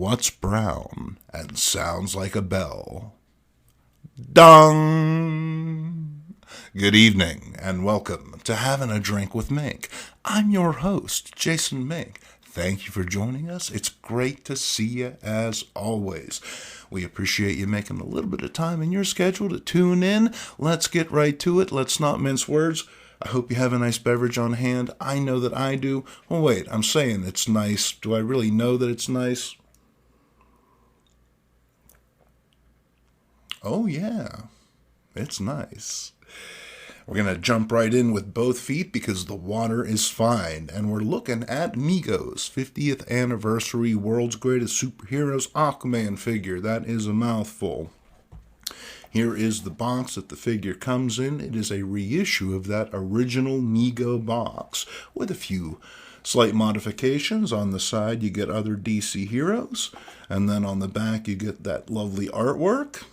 What's brown and sounds like a bell? Dong! Good evening and welcome to Having a Drink with Mink. I'm your host, Jason Mink. Thank you for joining us. It's great to see you as always. We appreciate you making a little bit of time in your schedule to tune in. Let's get right to it. Let's not mince words. I hope you have a nice beverage on hand. I know that I do. Oh, wait, I'm saying it's nice. Do I really know that it's nice? Oh, yeah, it's nice. We're going to jump right in with both feet because the water is fine. And we're looking at Mego's 50th anniversary World's Greatest Superheroes Aquaman figure. That is a mouthful. Here is the box that the figure comes in. It is a reissue of that original Mego box with a few slight modifications. On the side, you get other DC heroes. And then on the back, you get that lovely artwork.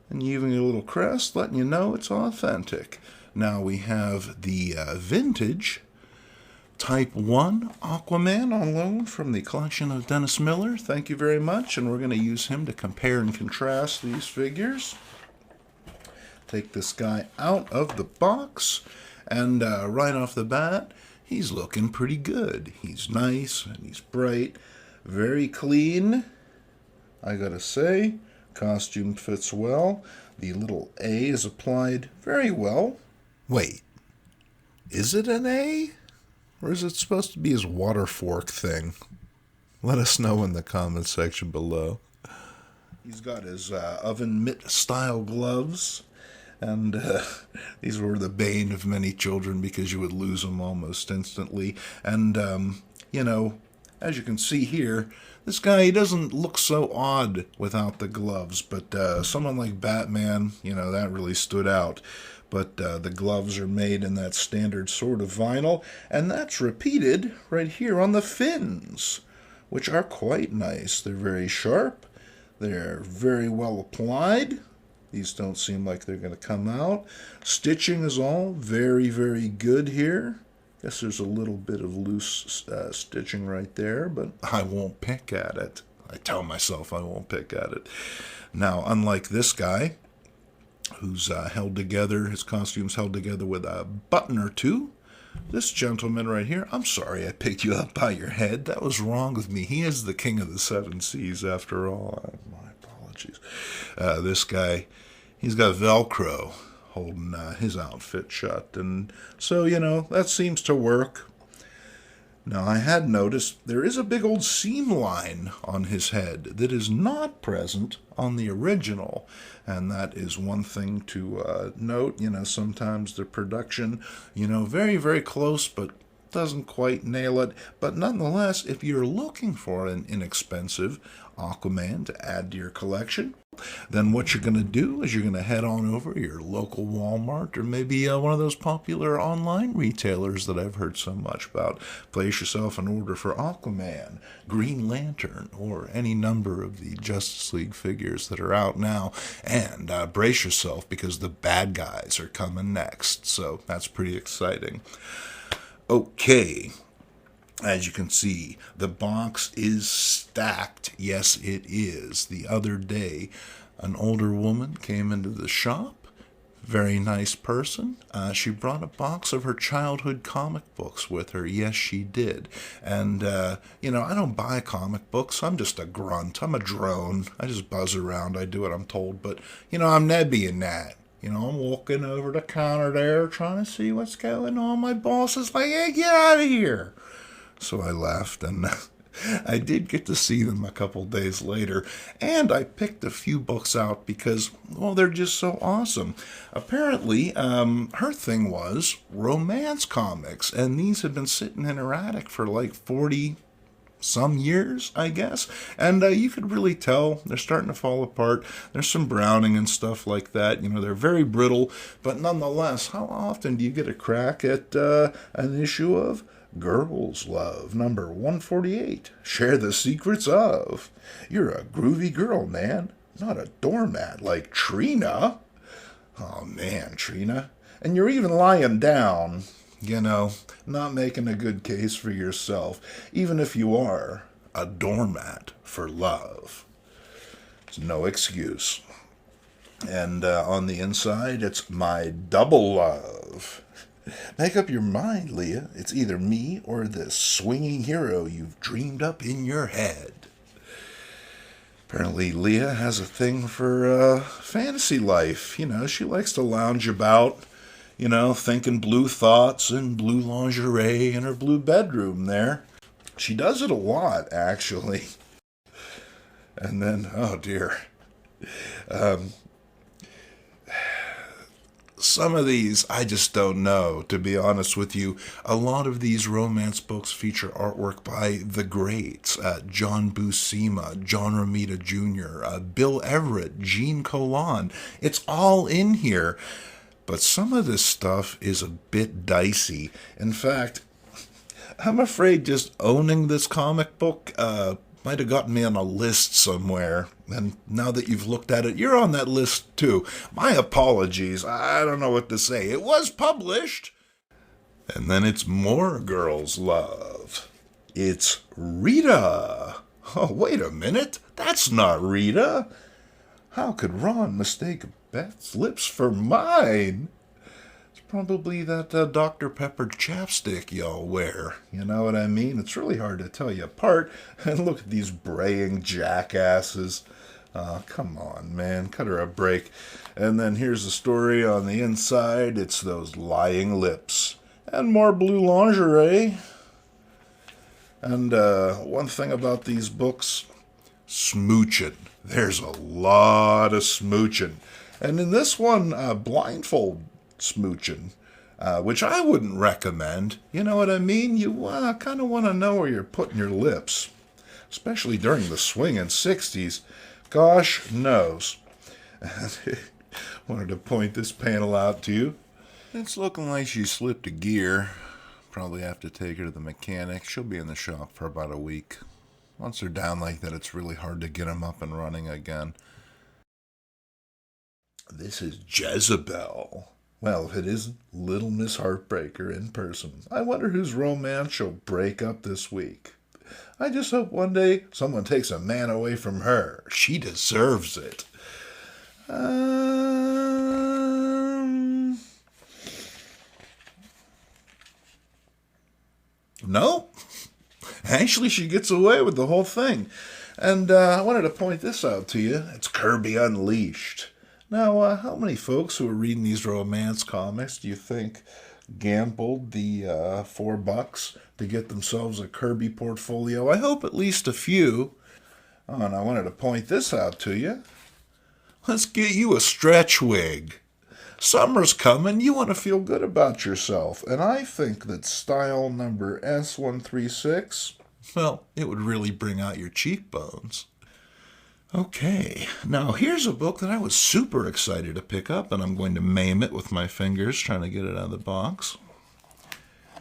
And you even get a little crest letting you know it's authentic. Now we have the vintage Type 1 Aquaman on loan from the collection of Dennis Miller. Thank you very much. And we're going to use him to compare and contrast these figures. Take this guy out of the box. And right off the bat, he's looking pretty good. He's nice and he's bright. Very clean, I gotta say. Costume fits well. The little A is applied very well. Wait, is it an A? Or is it supposed to be his water fork thing? Let us know in the comment section below. He's got his oven mitt style gloves. And these were the bane of many children because you would lose them almost instantly. And, as you can see here, this guy, he doesn't look so odd without the gloves, but someone like Batman, that really stood out. But the gloves are made in that standard sort of vinyl, and that's repeated right here on the fins, which are quite nice. They're very sharp. They're very well applied. These don't seem like they're going to come out. Stitching is all very, very good here. Guess there's a little bit of loose stitching right there, but I won't pick at it. I tell myself I won't pick at it. Now, unlike this guy, who's held together, his costume's held together with a button or two, this gentleman right here, I'm sorry I picked you up by your head. That was wrong with me. He is the king of the seven seas after all. My apologies. This guy, he's got Velcro holding his outfit shut. And so, that seems to work. Now, I had noticed there is a big old seam line on his head that is not present on the original. And that is one thing to note. Sometimes the production, very, very close, but doesn't quite nail it. But nonetheless, if you're looking for an inexpensive Aquaman to add to your collection, then what you're going to do is you're going to head on over to your local Walmart or maybe one of those popular online retailers that I've heard so much about. Place yourself an order for Aquaman, Green Lantern, or any number of the Justice League figures that are out now, and brace yourself because the bad guys are coming next. So that's pretty exciting. Okay. As you can see, the box is stacked. Yes, it is. The other day, an older woman came into the shop. Very nice person. She brought a box of her childhood comic books with her. Yes, she did. And, I don't buy comic books. I'm just a grunt. I'm a drone. I just buzz around. I do what I'm told. But, I'm Nebby in that. I'm walking over the counter there trying to see what's going on. My boss is like, hey, get out of here. So I left, and I did get to see them a couple days later, and I picked a few books out because, they're just so awesome. Apparently, her thing was romance comics, and these have been sitting in her attic for like 40-some years, I guess, and you could really tell they're starting to fall apart. There's some browning and stuff like that. They're very brittle, but nonetheless, how often do you get a crack at an issue of Girls Love, number 148. Share the secrets of. You're a groovy girl, man. Not a doormat like Trina. Oh, man, Trina. And you're even lying down. Not making a good case for yourself, even if you are a doormat for love. It's no excuse. And on the inside, it's my double love. Make up your mind, Leah. It's either me or this swinging hero you've dreamed up in your head. Apparently, Leah has a thing for fantasy life. You know, she likes to lounge about, you know, thinking blue thoughts and blue lingerie in her blue bedroom there. She does it a lot, actually. And then, oh dear. Some of these, I just don't know, to be honest with you. A lot of these romance books feature artwork by the greats. John Buscema, John Romita Sr., Bill Everett, Gene Colan. It's all in here. But some of this stuff is a bit dicey. In fact, I'm afraid just owning this comic book might have gotten me on a list somewhere. And now that you've looked at it, you're on that list too. My apologies. I don't know what to say. It was published. And then it's more girls' love. It's Rita. Oh, wait a minute. That's not Rita. How could Ron mistake Beth's lips for mine? Probably that Dr. Pepper chapstick y'all wear. You know what I mean? It's really hard to tell you apart. And look at these braying jackasses. Come on, man. Cut her a break. And then here's the story on the inside. It's those lying lips. And more blue lingerie. And one thing about these books, smooching. There's a lot of smooching. And in this one, blindfold smooching, which I wouldn't recommend. You know what I mean? You kind of want to know where you're putting your lips, especially during the swinging 60s. Gosh knows. Wanted to point this panel out to you. It's looking like she slipped a gear. Probably have to take her to the mechanic. She'll be in the shop for about a week. Once they're down like that, it's really hard to get them up and running again. This is Jezebel. Well, if it isn't Little Miss Heartbreaker in person, I wonder whose romance she'll break up this week. I just hope one day someone takes a man away from her. She deserves it. No. Actually, she gets away with the whole thing. And I wanted to point this out to you. It's Kirby Unleashed. Now, how many folks who are reading these romance comics do you think gambled the $4 to get themselves a Kirby portfolio? I hope at least a few. Oh, and I wanted to point this out to you. Let's get you a stretch wig. Summer's coming. You want to feel good about yourself. And I think that style number S136, well, it would really bring out your cheekbones. Okay, now here's a book that I was super excited to pick up, and I'm going to maim it with my fingers, trying to get it out of the box.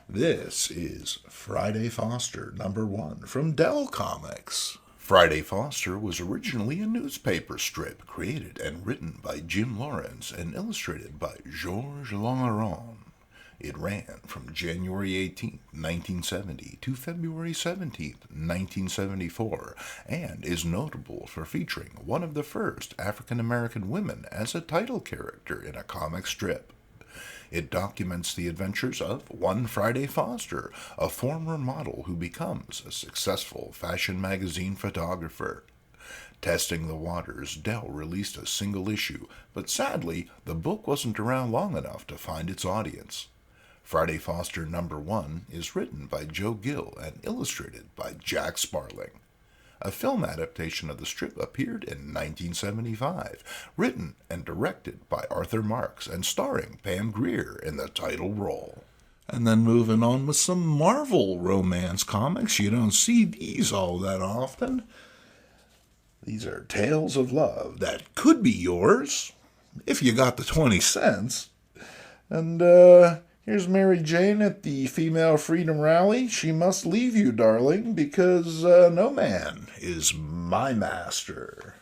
This is Friday Foster, #1, from Dell Comics. Friday Foster was originally a newspaper strip created and written by Jim Lawrence and illustrated by Georges Langeron. It ran from January 18, 1970 to February 17, 1974, and is notable for featuring one of the first African-American women as a title character in a comic strip. It documents the adventures of one Friday Foster, a former model who becomes a successful fashion magazine photographer. Testing the waters, Dell released a single issue, but sadly, the book wasn't around long enough to find its audience. Friday Foster #1 is written by Joe Gill and illustrated by Jack Sparling. A film adaptation of the strip appeared in 1975, written and directed by Arthur Marks and starring Pam Grier in the title role. And then moving on with some Marvel romance comics. You don't see these all that often. These are tales of love that could be yours, if you got the 20 cents. And, here's Mary Jane at the Female Freedom Rally. She must leave you, darling, because no man is my master.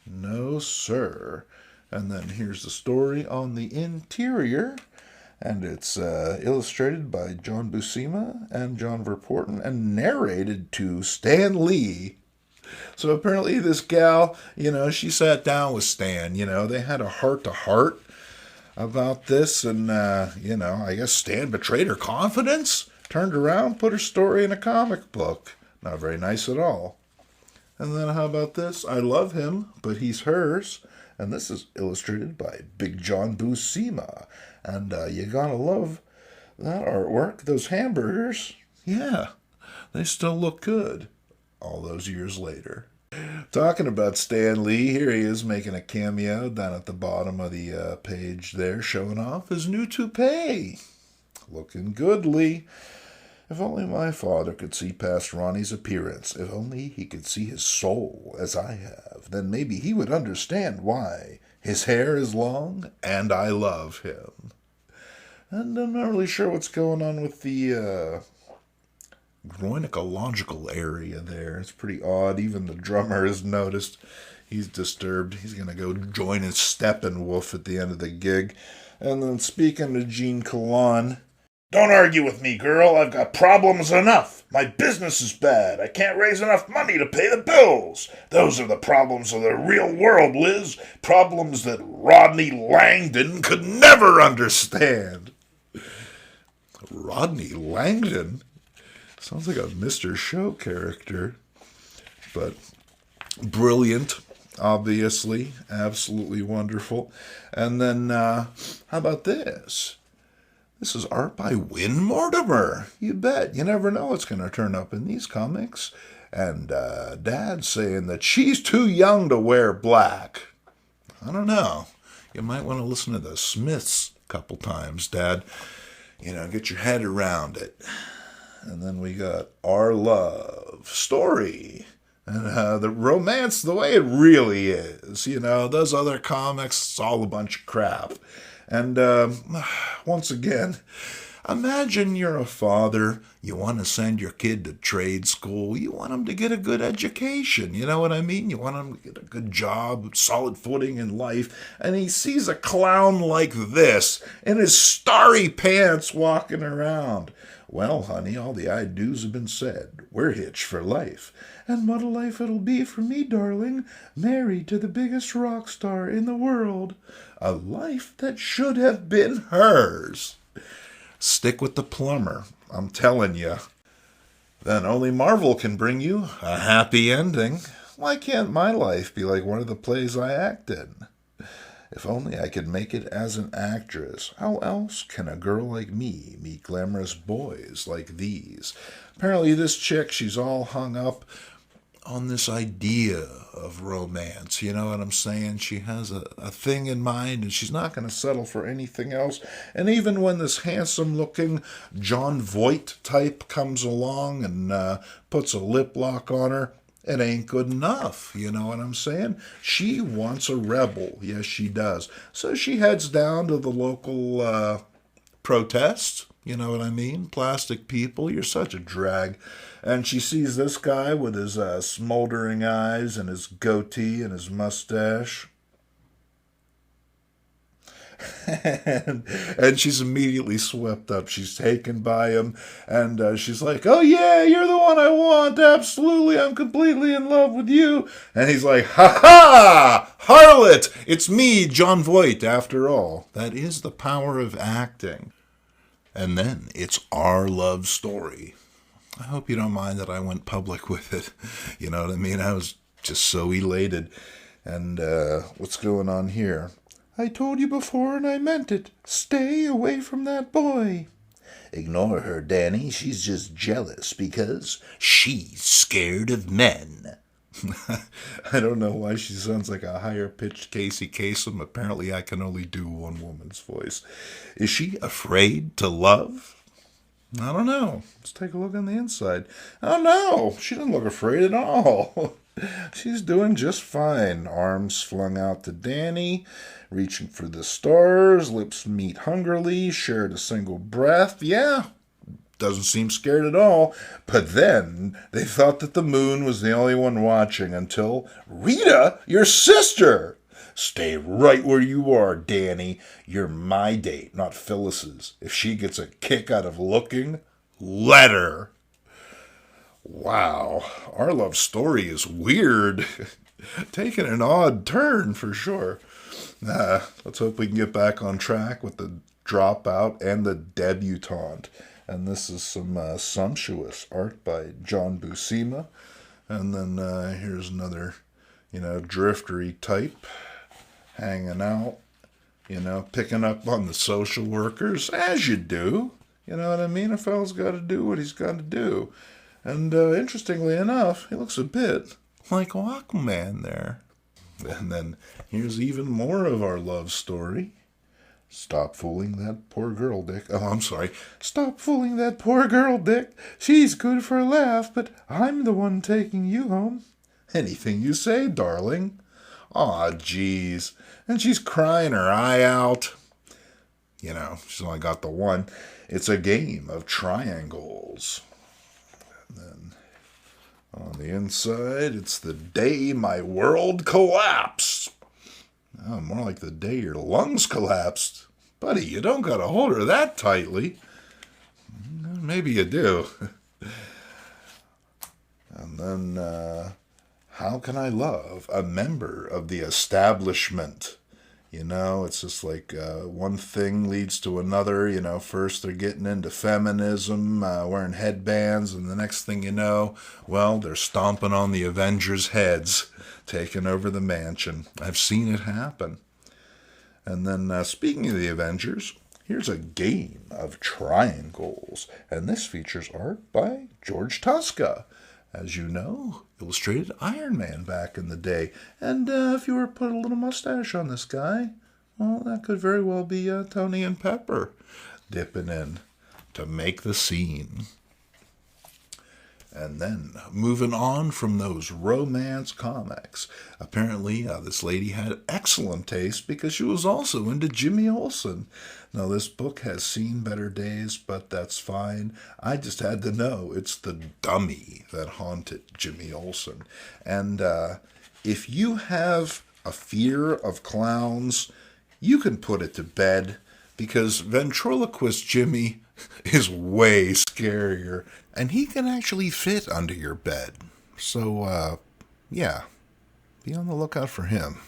No, sir. And then here's the story on the interior. And it's illustrated by John Buscema and John Verporten and narrated to Stan Lee. So apparently this gal, she sat down with Stan. They had a heart-to-heart about this. And, I guess Stan betrayed her confidence, turned around, put her story in a comic book. Not very nice at all. And then how about this? I love him, but he's hers. And this is illustrated by Big John Buscema. And you gotta love that artwork. Those hamburgers, yeah, they still look good all those years later. Talking about Stan Lee, here he is making a cameo down at the bottom of the page there, showing off his new toupee. Looking good, Lee. If only my father could see past Ronnie's appearance, if only he could see his soul as I have, then maybe he would understand why his hair is long and I love him. And I'm not really sure what's going on with the groinecological area there. It's pretty odd. Even the drummer has noticed he's disturbed. He's going to go join his Steppenwolf at the end of the gig. And then speaking to Gene Colan, "Don't argue with me, girl. I've got problems enough. My business is bad. I can't raise enough money to pay the bills. Those are the problems of the real world, Liz. Problems that Rodney Langdon could never understand." Rodney Langdon? Sounds like a Mr. Show character. But brilliant, obviously. Absolutely wonderful. And then, how about this? This is art by Win Mortimer. You bet. You never know what's going to turn up in these comics. And Dad's saying that she's too young to wear black. I don't know. You might want to listen to the Smiths a couple times, Dad. Get your head around it. And then we got Our Love Story. And the romance the way it really is. Those other comics, it's all a bunch of crap. And once again, imagine you're a father. You want to send your kid to trade school. You want him to get a good education. You know what I mean? You want him to get a good job, solid footing in life. And he sees a clown like this in his starry pants walking around. Well, honey, all the I-do's have been said. We're hitched for life. And what a life it'll be for me, darling, married to the biggest rock star in the world. A life that should have been hers. Stick with the plumber, I'm telling you. Then only Marvel can bring you a happy ending. Why can't my life be like one of the plays I act in? If only I could make it as an actress. How else can a girl like me meet glamorous boys like these? Apparently this chick, she's all hung up on this idea of romance. You know what I'm saying? She has a thing in mind, and she's not going to settle for anything else. And even when this handsome-looking John Voight type comes along and puts a lip lock on her, it ain't good enough. You know what I'm saying? She wants a rebel. Yes, she does. So she heads down to the local protest. You know what I mean? Plastic people, you're such a drag. And she sees this guy with his smoldering eyes and his goatee and his mustache. and she's immediately swept up. She's taken by him. And she's like, "Oh, yeah, you're the one I want. Absolutely. I'm completely in love with you." And he's like, "Ha-ha! Harlot! It's me, John Voight, after all." That is the power of acting. And then it's Our Love Story. I hope you don't mind that I went public with it. You know what I mean? I was just so elated. And what's going on here? "I told you before and I meant it. Stay away from that boy." "Ignore her, Danny. She's just jealous because she's scared of men." I don't know why she sounds like a higher-pitched Casey Kasem. Apparently I can only do one woman's voice. Is she afraid to love? I don't know. Let's take a look on the inside. Oh, no. She doesn't look afraid at all. She's doing just fine. Arms flung out to Danny, reaching for the stars, lips meet hungrily, shared a single breath. Yeah, doesn't seem scared at all. But then they thought that the moon was the only one watching until, "Rita, your sister!" Stay right where you are, Danny. You're my date, not Phyllis's. If she gets a kick out of looking, let her. Wow, our love story is weird. Taking an odd turn for sure. Let's hope we can get back on track with the dropout and the debutante. And this is some sumptuous art by John Buscema. And then here's another, driftery type hanging out, picking up on the social workers, as you do. You know what I mean? A fella's got to do what he's got to do. And interestingly enough, he looks a bit like Aquaman there. And then here's even more of our love story. Stop fooling that poor girl, Dick. Oh, I'm sorry. Stop fooling that poor girl, Dick. She's good for a laugh, but I'm the one taking you home. Anything you say, darling. Aw, jeez. And she's crying her eye out. She's only got the one. It's a game of triangles. And then on the inside, it's the day my world collapsed. Oh, more like the day your lungs collapsed. Buddy, you don't got to hold her that tightly. Maybe you do. And then, how can I love a member of the establishment? It's just like one thing leads to another. First they're getting into feminism, wearing headbands, and the next thing you know, well, they're stomping on the Avengers' heads, taking over the mansion. I've seen it happen. And then, speaking of the Avengers, here's a game of triangles, and this features art by George Tosca. As you know, illustrated Iron Man back in the day. And if you were to put a little mustache on this guy, well, that could very well be Tony and Pepper dipping in to make the scene. And then, moving on from those romance comics, apparently this lady had excellent taste because she was also into Jimmy Olsen. Now, this book has seen better days, but that's fine. I just had to know it's the dummy that haunted Jimmy Olsen. And if you have a fear of clowns, you can put it to bed because ventriloquist Jimmy is way scarier, and he can actually fit under your bed. So, yeah, be on the lookout for him.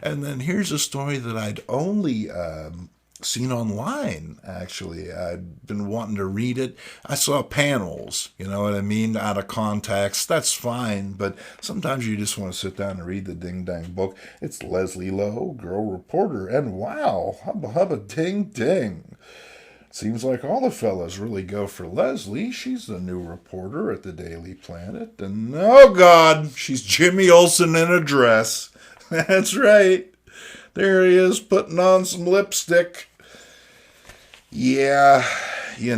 And then here's a story that I'd only seen online, actually. I'd been wanting to read it. I saw panels, you know what I mean, out of context. That's fine, but sometimes you just want to sit down and read the ding-dang book. It's Leslie Lowe, girl reporter, and wow, hubba ding ding. Seems like all the fellas really go for Leslie. She's the new reporter at the Daily Planet. And, oh God, she's Jimmy Olsen in a dress. That's right. There he is, putting on some lipstick. Yeah, you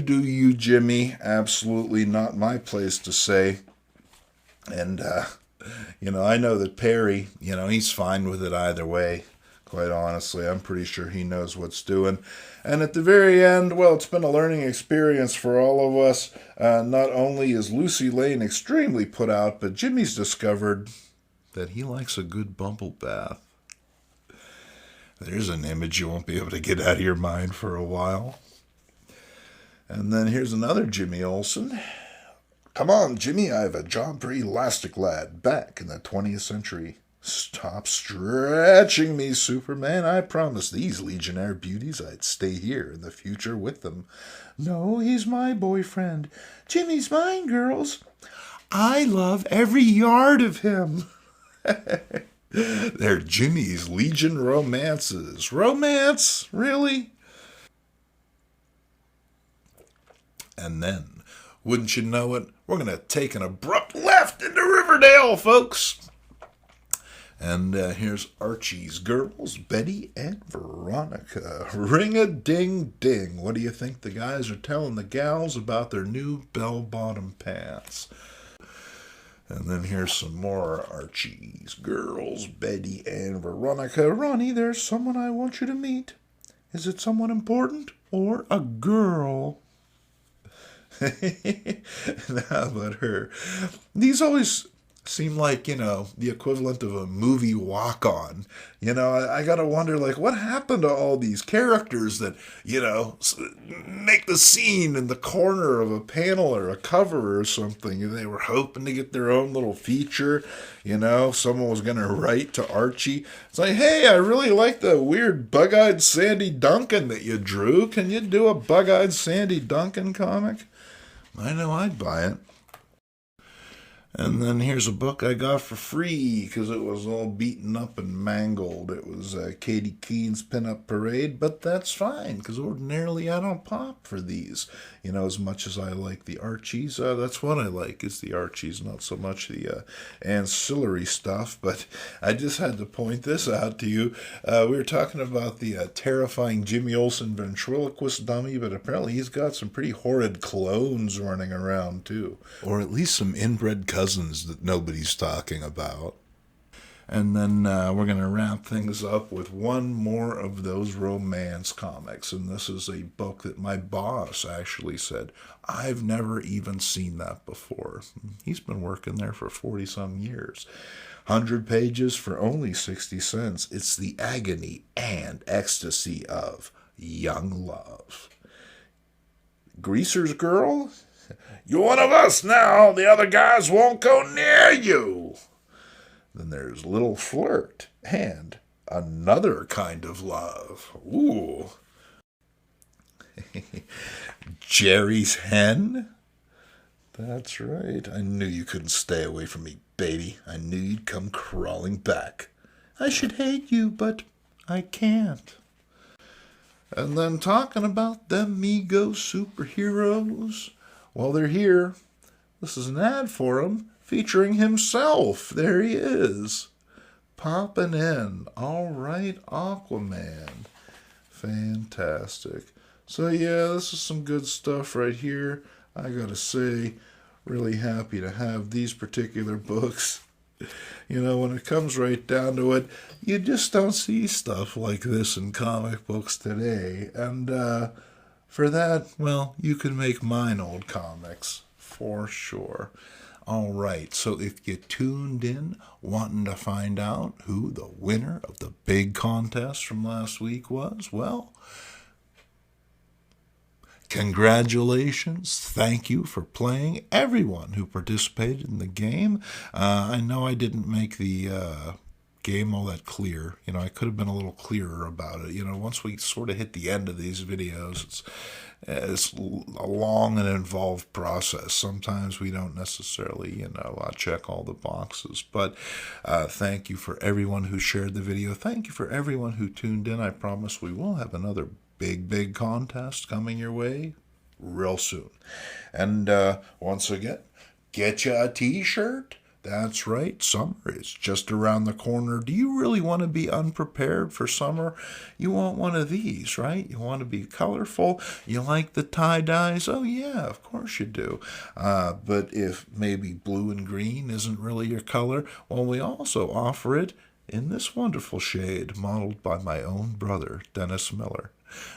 do you, Jimmy. Absolutely not my place to say. And, I know that Perry, he's fine with it either way. Quite honestly, I'm pretty sure he knows what's doing. And at the very end, well, it's been a learning experience for all of us. Not only is Lucy Lane extremely put out, but Jimmy's discovered that he likes a good bubble bath. There's an image you won't be able to get out of your mind for a while. And then here's another Jimmy Olsen. Come on, Jimmy, I have a job for Elastic Lad back in the 20th century. Stop stretching me, Superman. I promised these Legionnaire beauties I'd stay here in the future with them. No, he's my boyfriend. Jimmy's mine, girls. I love every yard of him. They're Jimmy's Legion romances. Romance? Really? And then, wouldn't you know it, we're going to take an abrupt left into Riverdale, folks. And here's Archie's girls, Betty and Veronica. Ring-a-ding-ding. What do you think the guys are telling the gals about their new bell-bottom pants? And then here's some more Archie's girls, Betty and Veronica. Ronnie, there's someone I want you to meet. Is it someone important or a girl? How about her? These always seem like, the equivalent of a movie walk-on. I gotta wonder, like, what happened to all these characters that, make the scene in the corner of a panel or a cover or something. They were hoping to get their own little feature. Someone was gonna write to Archie. It's like, hey, I really like the weird bug-eyed Sandy Duncan that you drew. Can you do a bug-eyed Sandy Duncan comic? I know I'd buy it. And then here's a book I got for free because it was all beaten up and mangled. It was Katie Keene's Pinup Parade, but that's fine because ordinarily I don't pop for these. As much as I like the Archies, that's what I like is the Archies, not so much the ancillary stuff. But I just had to point this out to you. We were talking about the terrifying Jimmy Olsen ventriloquist dummy, but apparently he's got some pretty horrid clones running around too. Or at least some inbred cousins that nobody's talking about. And then we're going to wrap things up with one more of those romance comics. And this is a book that my boss actually said, I've never even seen that before. He's been working there for 40-some years. 100 pages for only 60 cents. It's the agony and ecstasy of young love. Greaser's Girl? You're one of us now. The other guys won't go near you. Then there's Little Flirt and Another Kind of Love. Ooh. Jerry's Hen? That's right. I knew you couldn't stay away from me, baby. I knew you'd come crawling back. I should hate you, but I can't. And then talking about them Mego superheroes, well, they're here. This is an ad for them. Featuring himself. There he is. Popping in. All right, Aquaman. Fantastic. So, yeah, this is some good stuff right here. I gotta say, really happy to have these particular books. When it comes right down to it, you just don't see stuff like this in comic books today. And for that, well, you can make mine old comics, for sure. All right, so if you tuned in wanting to find out who the winner of the big contest from last week was, well, congratulations. Thank you for playing. Everyone who participated in the game. I know I didn't make the game all that clear. I could have been a little clearer about it. Once we sort of hit the end of these videos, it's a long and involved process. Sometimes we don't necessarily, check all the boxes. But thank you for everyone who shared the video. Thank you for everyone who tuned in. I promise we will have another big contest coming your way real soon. And once again, get you a t-shirt. That's right, summer is just around the corner. Do you really want to be unprepared for summer? You want one of these, right? You want to be colorful. You like the tie-dyes? Oh, yeah, of course you do. But if maybe blue and green isn't really your color, well, we also offer it in this wonderful shade, modeled by my own brother, Dennis Miller.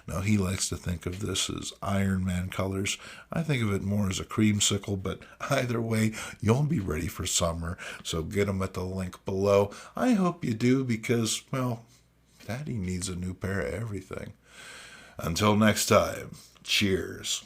Now, he likes to think of this as Iron Man colors. I think of it more as a creamsicle, but either way, you'll be ready for summer, so get them at the link below. I hope you do because, well, Daddy needs a new pair of everything. Until next time, cheers.